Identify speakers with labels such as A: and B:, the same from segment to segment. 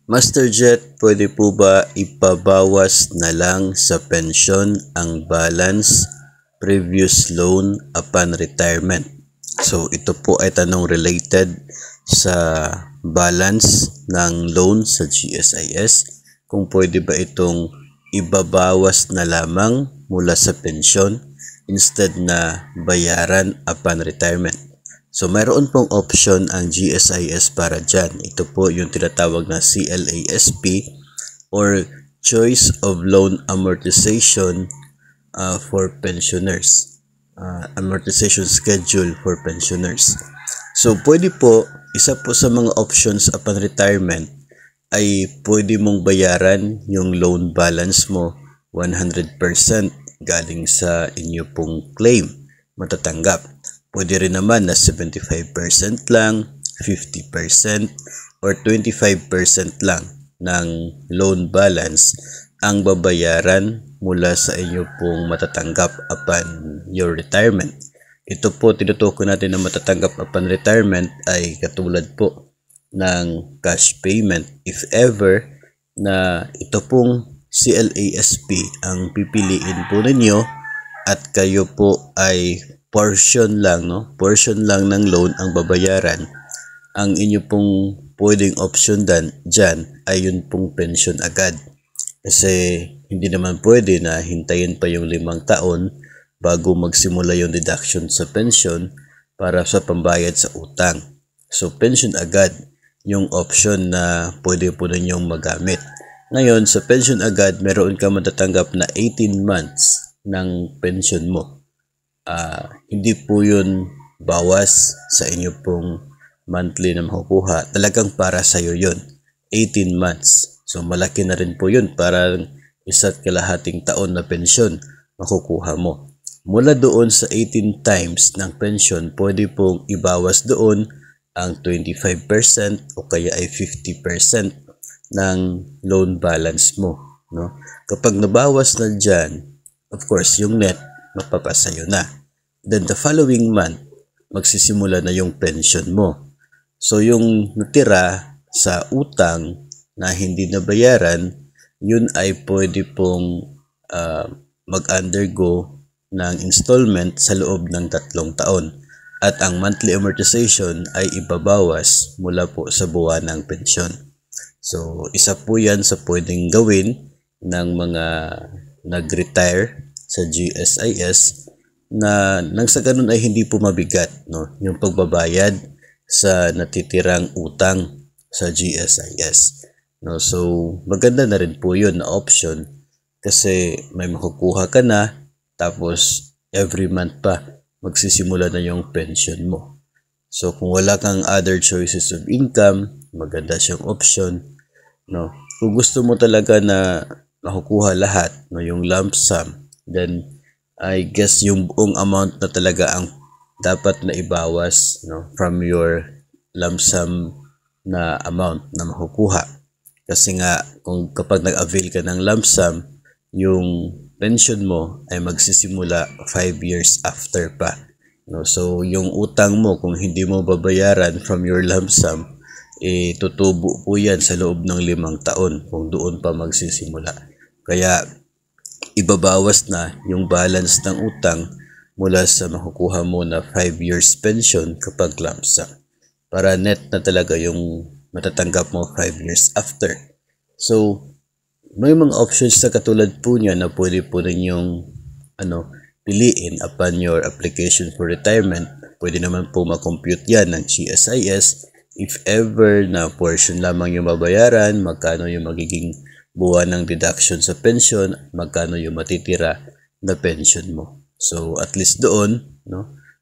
A: Master Jet, pwede po ba ipabawas na lang sa pensyon ang balance previous loan upon retirement? So ito po ay tanong related sa balance ng loan sa GSIS. Kung pwede ba itong ibabawas na lamang mula sa pensyon instead na bayaran upon retirement. So, mayroon pong option ang GSIS para dyan. Ito po yung tinatawag na CLASP or Choice of Loan Amortization for Pensioners. Amortization Schedule for Pensioners. So, pwede po, isa po sa mga options upon retirement ay pwede mong bayaran yung loan balance mo 100% galing sa inyo pong claim matatanggap. Pwede rin naman na 75% lang, 50% or 25% lang ng loan balance ang babayaran mula sa inyo pong matatanggap upon your retirement. Ito po tinutukoy natin na matatanggap upon retirement ay katulad po ng cash payment if ever na ito pong CLASP ang pipiliin po ninyo at kayo po ay portion lang ng loan ang babayaran. Ang inyo pong pwedeng option dyan ay yun pong pension agad. Kasi hindi naman pwede na hintayin pa yung 5 taon bago magsimula yung deduction sa pension para sa pambayad sa utang. So pension agad yung option na pwede po ninyong magamit. Ngayon sa pension agad meron ka matatanggap na 18 months ng pension mo. Hindi po yun bawas sa inyo pong monthly na makukuha. Talagang para sa iyo yun. 18 months. So malaki na rin po yun. Parang 1.5 taon na pensyon makukuha mo. Mula doon sa 18 times ng pensyon, pwede pong ibawas doon ang 25% o kaya ay 50% ng loan balance mo. No? Kapag nabawas na dyan, of course, yung net mapapasayo na. Then the following month, magsisimula na yung pension mo. So yung natira sa utang na hindi nabayaran, yun ay pwede pong mag-undergo ng installment sa loob ng 3 taon. At ang monthly amortization ay ibabawas mula po sa buwan ng pensyon. So isa po yan sa pwedeng gawin ng mga nag-retire sa GSIS na nang sa ganun ay hindi po mabigat yung pagbabayad sa natitirang utang sa GSIS. So maganda na rin po yun na option kasi may makukuha ka na tapos every month pa magsisimula na yung pension mo. So kung wala kang other choices of income, maganda siyang option. Kung gusto mo talaga na makukuha lahat, yung lump sum, then I guess yung buong amount na talaga ang dapat na ibawas from your lump sum na amount na makukuha. Kasi nga kung kapag nag-avail ka ng lump sum, yung pension mo ay magsisimula 5 years after pa. So yung utang mo kung hindi mo babayaran from your lump sum, tutubo po yan sa loob ng 5 taon kung doon pa magsisimula. Kaya ibabawas na yung balance ng utang mula sa makukuha mo na 5 years pension kapag lump sum. Para net na talaga yung matatanggap mo 5 years after. So, may mga options na katulad po niya na pwede po ninyong piliin upon your application for retirement. Pwede naman po makompute yan ng GSIS. If ever na portion lamang yung mabayaran, magkano yung magiging buwan ng deduction sa pension, magkano yung matitira na pension mo. So at least doon,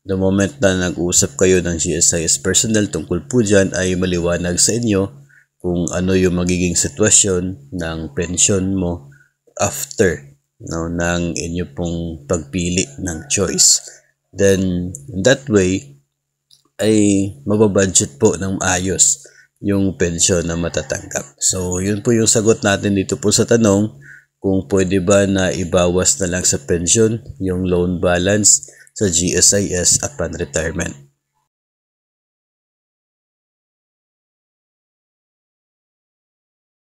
A: the moment na nag-uusap kayo ng GSIS personnel tungkol po dyan ay maliwanag sa inyo kung ano yung magiging sitwasyon ng pension mo after ng inyo pong pagpili ng choice. Then that way ay mababudget po ng maayos yung pensyon na matatanggap. So, yun po yung sagot natin dito po sa tanong kung pwede ba na ibawas na lang sa pensyon yung loan balance sa GSIS upon retirement.